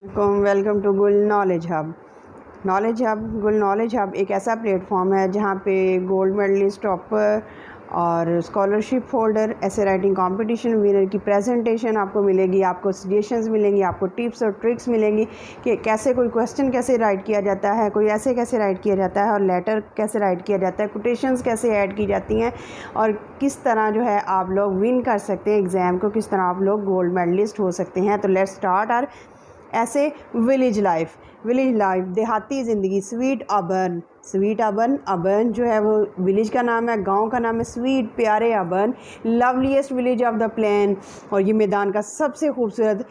Welcome to गुल knowledge hub. गुल knowledge hub एक ऐसा प्लेटफॉर्म है जहाँ पे गोल्ड मेडलिस्ट, टॉपर और स्कॉलरशिप होल्डर, ऐसे राइटिंग कंपटीशन विनर की प्रेजेंटेशन आपको मिलेगी, आपको सजेशंस मिलेंगी, आपको टिप्स और ट्रिक्स मिलेंगी कि कैसे कोई क्वेश्चन कैसे राइट किया जाता है, कोई ऐसे कैसे राइट किया जाता है और लेटर कैसे राइट किया जाता है, कोटेशंस कैसे ऐड की जाती हैं और किस तरह जो है आप लोग विन कर सकते हैं एग्ज़ाम को, किस तरह आप लोग गोल्ड मेडलिस्ट हो सकते हैं। तो लेट्स स्टार्ट आर ऐसे विलेज लाइफ देहाती ज़िंदगी। स्वीट अबन जो है वो विलेज का नाम है, गांव का नाम है स्वीट प्यारे Auburn, loveliest village of the plain. और ये मैदान का सबसे खूबसूरत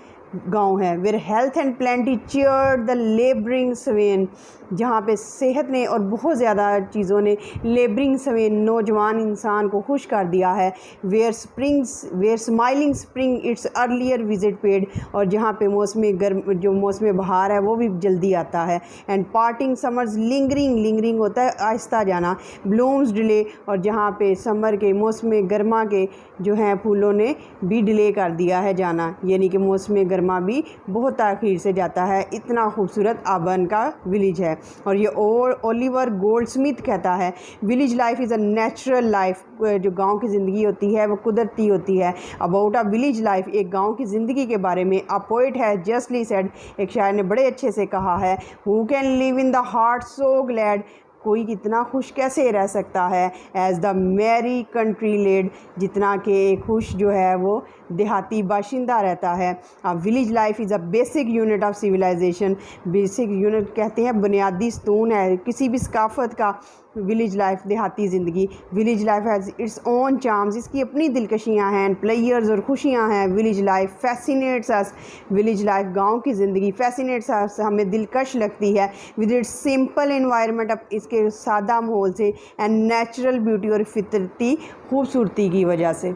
गांव है। Where health and plenty cheer the labouring swain, जहाँ पे सेहत ने और बहुत ज़्यादा चीज़ों ने लेबरिंग स्वेन नौजवान इंसान को खुश कर दिया है। Where smiling spring its earlier visit paid, और जहाँ पे मौसम बहार है वो भी जल्दी आता है। एंड पार्टिंग समर्स लिंगरिंग होता है आहिस्ता जाना, ब्लूम्स डिले, और जहाँ पे समर के मौसम गर्मा के जो हैं फूलों ने भी डिले कर दिया है जाना, यानी कि मौसम गर्मा भी बहुत ताख़ीर से जाता है। इतना खूबसूरत आबन का विलेज है। और ये ओलिवर गोल्डस्मिथ कहता है, village life is a natural life. जो गांव की ज़िंदगी होती है वो कुदरती होती है। अबाउट अ विलेज लाइफ, एक गांव की ज़िंदगी के बारे में अ पोइट है जस्टली सेड, एक शायर ने बड़े अच्छे से कहा है, who can live in the heart so glad, कोई कितना खुश कैसे रह सकता है, as the merry country lad, जितना कि खुश जो है वो देहाती बाशिंदा रहता है। Village life is a basic unit of civilization, basic unit कहते हैं बुनियादी स्तून है किसी भी सकाफत का विलेज लाइफ, देहाती ज़िंदगी। Village life has its own charms, इसकी अपनी दिलकशियाँ हैं, प्लेयर्स और खुशियाँ हैं। विलेज लाइफ फैसिनेट्स अस, विलेज लाइफ गांव की ज़िंदगी फैसिनेट्स अस, हमें दिलकश लगती है। विद इट्स सिंपल इन्वायरमेंट, अब इसके सादा माहौल से, एंड नेचुरल ब्यूटी और फितरती खूबसूरती की वजह से।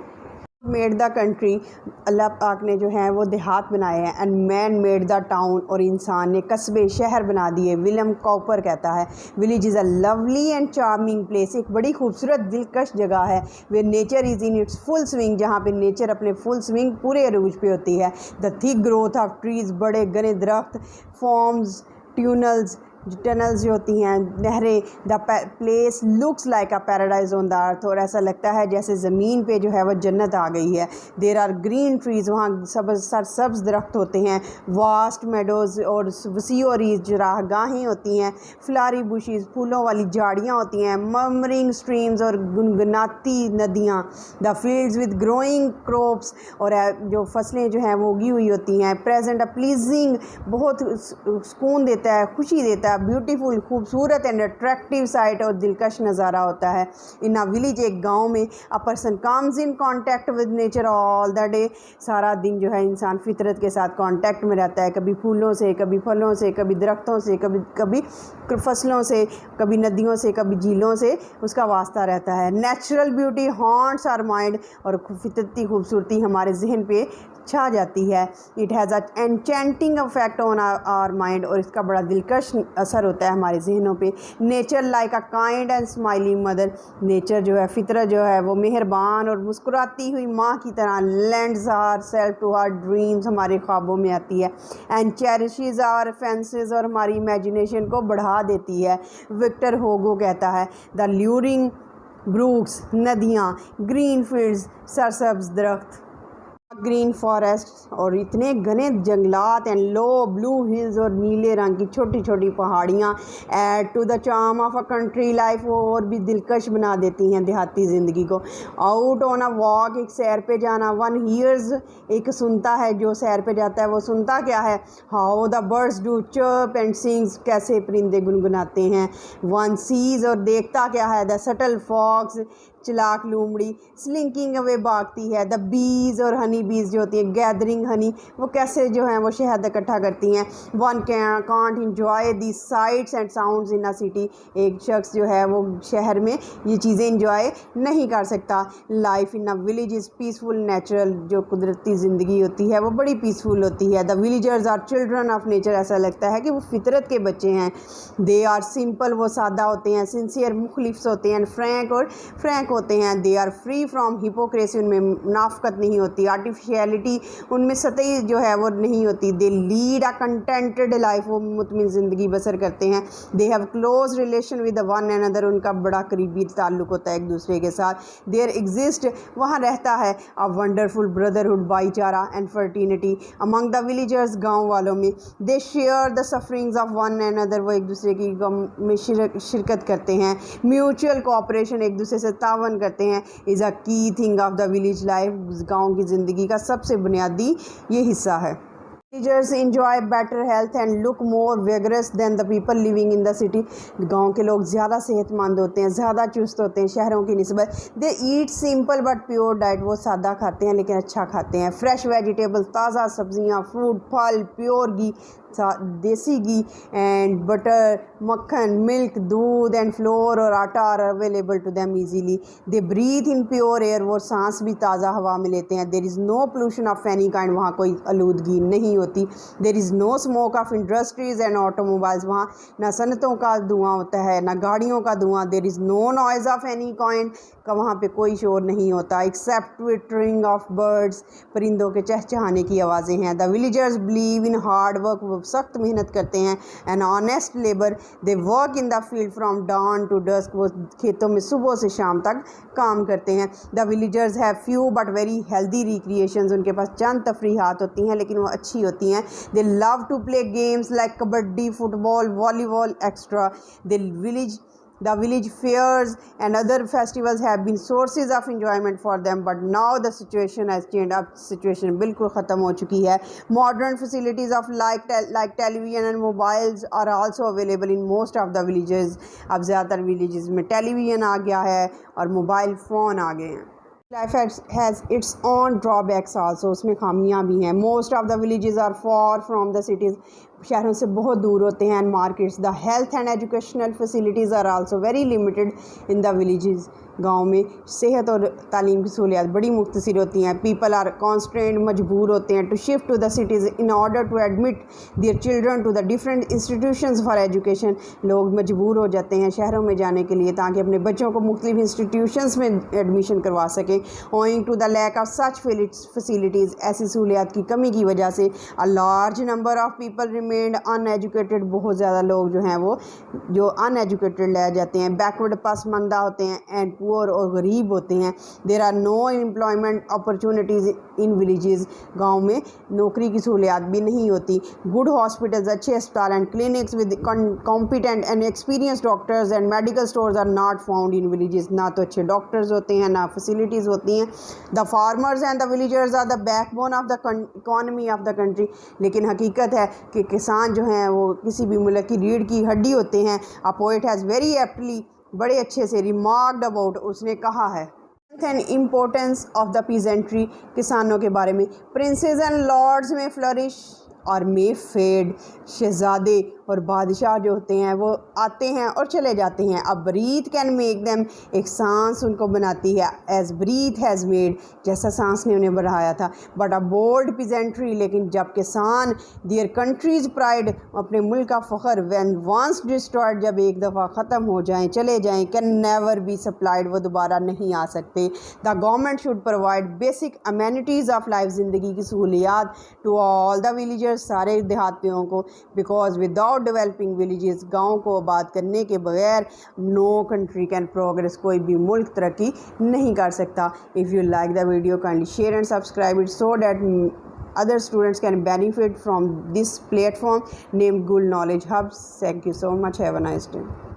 मेड द कंट्री, अल्लाह पाक ने जो है वो देहात बनाए हैं, and man made the town, और इंसान ने कस्बे शहर बना दिए। विलियम कॉपर कहता है, village is a lovely and charming place, एक बड़ी खूबसूरत दिलकश जगह है। वे nature is in its full swing, जहाँ पे नेचर अपने फुल स्विंग पूरे अरूज पे होती है। The thick growth of trees, बड़े घने दरख्त, फॉर्म्स टनल्स जो होती हैं, नहरें। The place looks like a paradise on the earth, और ऐसा लगता है जैसे ज़मीन पे जो है वह जन्नत आ गई है। देर आर ग्रीन ट्रीज़, वहाँ सब्ज़ दरख्त होते हैं। वास्ट मेडोज़, और वसीओरीज चरागाहें होती हैं। फ्लारी बुशीज़, फूलों वाली झाड़ियाँ होती हैं। मर्मरिंग स्ट्रीम्स, और गुनगुनाती नदियाँ। The fields with growing crops, और जो फसलें जो हैं वो उगी हुई होती हैं। प्रेजेंट अ प्लीजिंग, बहुत सुकून देता है, खुशी देता है। ब्यूटीफुल, खूबसूरत एंड अट्रैक्टिव साइट, और दिलकश नज़ारा होता है। इन अ विलेज, एक गांव में, a person comes in contact with nature all the day, सारा दिन जो है इंसान फितरत के साथ कांटेक्ट में रहता है, कभी फूलों से, कभी फलों से, कभी दरख्तों से, कभी फसलों से, कभी नदियों से, कभी झीलों से उसका वास्ता रहता है। Natural beauty haunts our mind, और फितरती खूबसूरती हमारे जहन पे छा जाती है। It has a enchanting effect on our mind, और इसका बड़ा दिलकश असर होता है हमारे जहनों पे। Nature like a kind and smiling mother, nature जो है, फितरत जो है वो मेहरबान और मुस्कुराती हुई माँ की तरह lands our self to our dreams, हमारे ख्वाबों में आती है। एंड चेरिशेज आवर फैंसीज, और हमारी इमेजिनेशन को बढ़ा देती है। विक्टर होगो कहता है, द ल्यूरिंग ब्रूक्स, नदियाँ, ग्रीन फील्ड्स, सरसब्ज दरख्त, ग्रीन फॉरेस्ट, और इतने घने जंगलात, एंड लो ब्लू हिल्स, और नीले रंग की छोटी छोटी पहाड़ियाँ, add to the charm of a country life, वो और भी दिलकश बना देती हैं देहाती ज़िंदगी को। आउट ऑन अ वॉक, एक सैर पे जाना। वन हीयर्स, एक सुनता है, जो सैर पे जाता है वो सुनता क्या है, how the birds do chirp and sings, कैसे परिंदे गुनगुनाते हैं। वन सीज, और देखता क्या है, द सटल फॉक्स, चलाक लोमड़ी, स्लिंकिंग अवे, भागती है। द बीज, और हनी बीज जो होती है, गैदरिंग हनी, वो कैसे जो हैं वो शहद इकट्ठा करती हैं। One can't enjoy the sites and sounds in a city, एक शख्स जो है वो शहर में ये चीज़ें इंजॉय नहीं कर सकता। Life in a village is peaceful natural, जो कुदरती ज़िंदगी होती है वो बड़ी पीसफुल होती है। The villagers are children of nature, ऐसा लगता है कि वो फितरत के बच्चे हैं। दे आर सिंपल, वो सादा होते हैं। सिंसियर, मुखलिफ होते हैं। फ्रैंक होते हैं, they are free from hypocrisy, उनमें मुनाफकत नहीं होती, आर्टिफिशियलिटी उनमें सतही जो है वो नहीं होती, they lead a contented life, वो मुतमिन ज़िंदगी बसर करते हैं, they have close relation with one another, उनका बड़ा करीबी ताल्लुक़ होता है एक दूसरे के साथ, देयर एग्जिस्ट, वहाँ रहता है अ वंडरफुल ब्रदरहुड, भाईचारा and fraternity among the villagers, गाँव वालों में, they share the sufferings of one another, वो एक दूसरे की गम में शिरकत करते हैं, म्यूचुअल कोऑपरेशन, एक दूसरे से तावन करते हैं, is a key thing of the village life, गाँव की ज़िंदगी का सबसे बुनियादी ये हिस्सा है। Villagers enjoy better health and look more vigorous than the people living in the city. गांव के लोग ज़्यादा सेहतमंद होते हैं, ज़्यादा चुस्त होते हैं शहरों की निस्बत। They eat simple but pure diet, वो सादा खाते हैं लेकिन अच्छा खाते हैं। Fresh vegetables, ताज़ा सब्जियां, फ्रूट, फल, pure ghee, desi ghee and butter, मक्खन, मिल्क, दूध एंड फ्लोर और आटा are available to them easily. They breathe in pure air, वो सांस भी ताज़ा हवा में लेते हैं। There is no pollution of any kind, वहाँ कोई आलूदगी नहीं होती। There is no smoke of industries and automobiles, वहाँ ना सनतों का धुआं होता है ना गाड़ियों का धुआं। There is no noise of any kind, का वहाँ पे कोई शोर नहीं होता, एक्सेप्ट ट्विटरिंग ऑफ बर्ड्स, परिंदों के चहचहाने की आवाज़ें हैं। The villagers believe in hard work, वो सख्त मेहनत करते हैं, and honest labour, they work in the field from dawn to dusk, वो खेतों में सुबह से शाम तक काम करते हैं। The villagers have few but very healthy recreations, उनके पास चंद तफरीहात होती हैं लेकिन वो अच्छी होती हैं। They love to play games like kabaddi, football, volleyball extra. The village fairs and other festivals have been sources of enjoyment for them, but now the situation has changed. अब situation बिल्कुल ख़त्म हो चुकी है। Modern facilities of like television and mobiles are also available in most of the villages. अब ज़्यादातर villages में television आ गया है और मोबाइल फ़ोन आ गए हैं। Life has its own drawbacks also, उसमें खामियां भी हैं। Most of the villages are far from the cities, शहरों से बहुत दूर होते हैं, and markets. The health and educational facilities are also very limited in the villages. गाँव में सेहत और तालीम की सहूलियात बड़ी मुख्तसर होती हैं। People are constrained, मजबूर होते हैं to shift to the cities in order to admit their children to the different institutions for education. लोग मजबूर हो जाते हैं शहरों में जाने के लिए ताकि अपने बच्चों को मुख्तलिफ इंस्टीट्यूशंस में एडमिशन करवा सकें। Owing to the lack of such facilities, ऐसी सहूलियात की कमी की वजह से a large number of people remained uneducated, बहुत ज़्यादा लोग जो हैं वो जो uneducated रह जाते हैं, backward पसमानदा होते हैं, and poor और गरीब होते हैं। There are no employment opportunities in villages, गाँव में नौकरी की सहूलियात भी नहीं होती। Good hospitals, अच्छे अस्पताल and clinics with competent and experienced doctors and medical stores are not found in villages, ना तो अच्छे डॉक्टर्स होते हैं ना फैसिलिटीज़ होती हैं। The farmers and the villagers are the backbone of the economy of the country, लेकिन हकीकत है कि किसान जो हैं वो किसी भी मुल्क की रीढ़ की हड्डी होते हैं। A poet has very aptly, बड़े अच्छे से remarked about, उसने कहा है and importance of the peasantry, किसानों के बारे में। प्रिंसेस एंड लॉर्ड्स में फ्लरिश और मे फेड, शहज़ादे और बादशाह जो होते हैं वो आते हैं और चले जाते हैं। अब ब्रीथ कैन मेक देम, एक सांस उनको बनाती है, एज ब्रीथ हैज़ मेड, जैसा सांस ने उन्हें बढ़ाया था। बट अ बोल्ड पीजेंट्री, लेकिन जब किसान देयर कंट्रीज प्राइड, अपने मुल्क का फ़ख्र, व्हेन वंस डिस्ट्रॉयड, जब एक दफ़ा ख़त्म हो जाएं, चले जाएं, कैन नेवर बी सप्लाइड, वो दोबारा नहीं आ सकते। The government should provide basic amenities of life, ज़िंदगी की सहूलियात टू ऑल द विलेजर्स, सारे देहातियों को, बिकॉज विदाउट डेवलपिंग विलेजेस, गाँव को आबाद करने के बगैर नो कंट्री कैन प्रोग्रेस, कोई भी मुल्क तरक्की नहीं कर सकता। If you like the video kindly share and subscribe it so that other students can benefit from this platform named Gul Knowledge Hub. Thank you so much. Have a nice day.